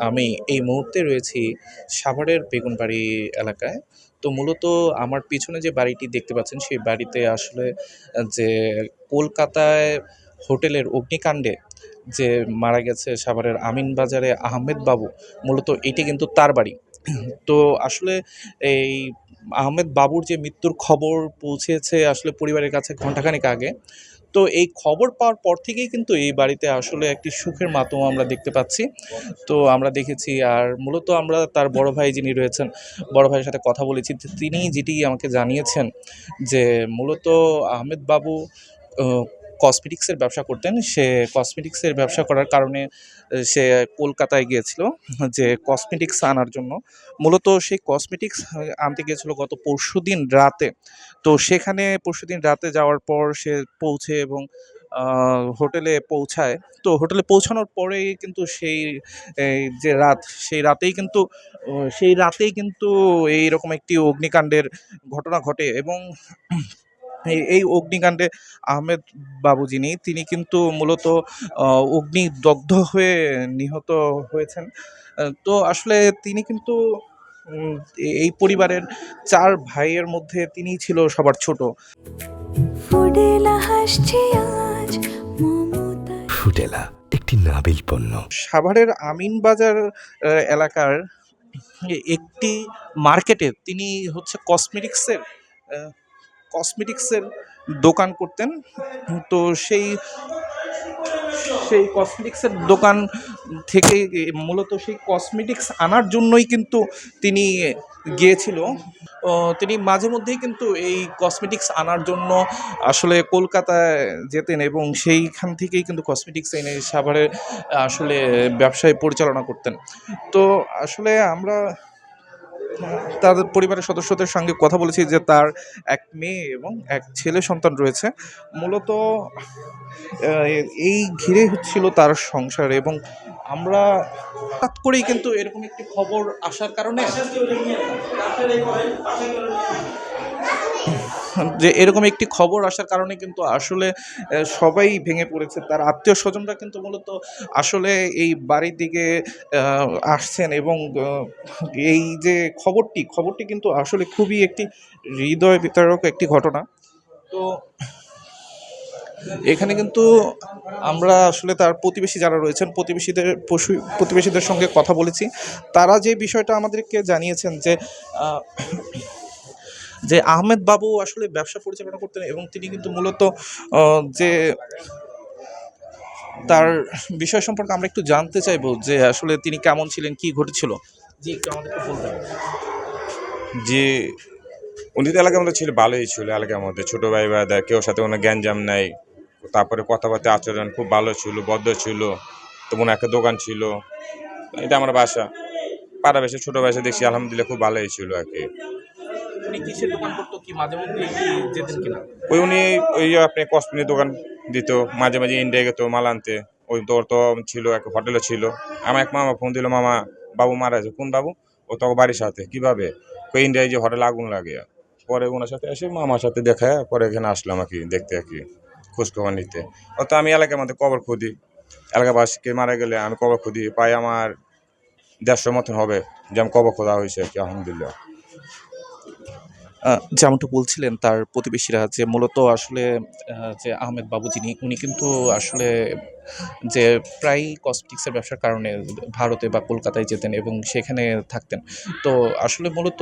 আমি এই মুহূর্তে রয়েছি সাভারের বেগুনবাড়ি এলাকায়। তো মূলত আমার পিছনে যে বাড়িটি দেখতে পাচ্ছেন, সেই বাড়িতে আসলে যে কলকাতায় হোটেলের অগ্নিকাণ্ডে যে মারা গেছে সাভারের আমিনবাজারে আহমেদ বাবু, মূলত এটি কিন্তু তার বাড়ি। তো আসলে এই আহমেদ বাবুর যে মৃত্যুর খবর পৌঁছেছে আসলে পরিবারের কাছে ঘণ্টাখানেক আগে। তো এই খবর পাওয়ার পর থেকেই কিন্তু এই বাড়িতে আসলে একটি সুখের মাতম আমরা দেখতে পাচ্ছি। তো আমরা দেখেছি, আর মূলত আমরা তার বড় ভাই যিনি রয়েছেন, বড় ভাইয়ের সাথে কথা বলেছি। তিনি যেটি আমাকে জানিয়েছেন যে মূলত আহমেদ বাবু কসমেটিক্সের ব্যবসা করতেন। সে কসমেটিক্সের ব্যবসা করার কারণে সে কলকাতায় গিয়েছিল যে কসমেটিক্স আনার জন্য। মূলত সেই কসমেটিক্স আনতে গিয়েছিল গত পরশুদিন রাতে। তো সেখানে পরশুদিন রাতে যাওয়ার পর সে পৌঁছে এবং হোটেলে পৌঁছায়। তো হোটেলে পৌঁছানোর পরেই কিন্তু যে রাত, সেই রাতেই কিন্তু এইরকম একটি অগ্নিকাণ্ডের ঘটনা ঘটে এবং এই অগ্নিকাণ্ডে আহমেদ বাবু যিনি, তিনি কিন্তু মূলত অগ্নিদগ্ধ হয়ে নিহত হয়েছেন। তো আসলে তিনি কিন্তু উম এই পরিবারের ৪ ভাইয়ের মধ্যে তিনিই ছিল সবার ছোট। ফুডেলা হাসছে আজ ফুডেলা একটি নাবিল পণ্য। সাভারের আমিনবাজার এলাকার একটি মার্কেটে তিনি হচ্ছে কসমেটিক্সের দোকান করতেন। তো সেই কসমেটিক্সের দোকান থেকে মূলত সেই কসমেটিক্স আনার জন্যই কিন্তু তিনি গিয়েছিল। তিনি মাঝে মধ্যেই কিন্তু এই কসমেটিক্স আনার জন্য আসলে কলকাতায় যেতেন এবং সেইখান থেকেই কিন্তু কসমেটিক্স এনে সাভারে আসলে ব্যবসায় পরিচালনা করতেন। তো আসলে আমরা তাদের পরিবারের সদস্যদের সঙ্গে কথা বলেছি যে তার এক মেয়ে এবং এক ছেলে সন্তান রয়েছে। মূলত এই ঘিরে হচ্ছিল তার সংসার এবং আমরা হঠাৎ করেই কিন্তু এরকম একটি খবর আসার কারণে কিন্তু আসলে সবাই ভেঙে পড়েছে। তার আত্মীয়-স্বজনরা কিন্তু মূলত আসলে এই বাড়ির দিকে আসছেন এবং এই যে খবরটি কিন্তু আসলে খুবই একটি হৃদয় বিতারক একটি ঘটনা। তো এখানে কিন্তু আমরা আসলে তার প্রতিবেশী যারা রয়েছেন, প্রতিবেশীদের সঙ্গে কথা বলেছি। তারা যে বিষয়টা আমাদেরকে জানিয়েছেন আহ, যে আহমেদ বাবু আসলে ব্যবসা পরিচালনা করতেন এবং তিনি কিন্তু মূলত যে তার বিষয় সম্পর্কে আমরা একটু জানতে চাইবো যে আসলে তিনি কেমন ছিলেন, কি ঘটেছিল। জি, একটু আমাদেরকে বলবেন। যে উনি তো এলাকার মধ্যে ছিল, ভালোই ছিল এলাকার মধ্যে, ছোটো ভাই বাদা কেউ সাথে কোনো গ্যাঞ্জাম নাই। তারপরে কথাবার্তা আচরণ খুব ভালো ছিল, ভদ্র ছিল। তো মনে একটা দোকান ছিল, এটা আমার বাসা পাড়া বেশি ছোটো বয়সে দেখছি, আলহামদুলিল্লাহ খুব ভালোই ছিল আর কি। উনি কিসের দোকান করতো, কি মাঝে মধ্যে যেতেন কিনা? উনি আপনি কসমেটিক দোকান দিত, মাঝে মাঝে ইন্ডিয়া যেত মাল আনতে। ওই তোর তো ছিল এক হোটেলও ছিল। আমার এক মামা ফোন দিল, মামা বাবু মারা গেছে। কোন বাবু? ও তো বাড়ির সাথে। কিভাবে? ওই ইন্ডিয়ায় যে হোটেলে আগুন লাগে। পরে ওনার সাথে এসে মামার সাথে দেখা, পরে এখানে আসলাম আর কি দেখতে আর কি, খোঁজখবর নিতে। ও তো আমি এলাকার মধ্যে কবর খুঁজি, এলাকাবাসীকে মারা গেলে আমি কবর খুঁজি পাই, আমার 150 মতন হবে যে আমি কবর খোঁজা হয়েছে আর কি, আলহামদুলিল্লাহ। যেমনটা বলছিলেন তার প্রতিবেশীরা যে মূলত আসলে যে আহমেদ বাবু যিনি, উনি কিন্তু আসলে যে প্রায়ই কসমেটিক্সের ব্যবসার কারণে ভারতে বা কলকাতায় যেতেন এবং সেখানে থাকতেন। তো আসলে মূলত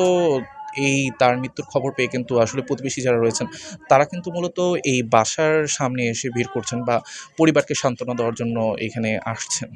তার মৃত্যুর খবর পেয়ে কিন্তু আসলে প্রতিবেশী যারা রয়েছেন, তারা কিন্তু মূলত এই বাসার সামনে এসে ভিড় করছেন বা পরিবারকে সান্ত্বনা দেওয়ার জন্য এখানে আসছেন।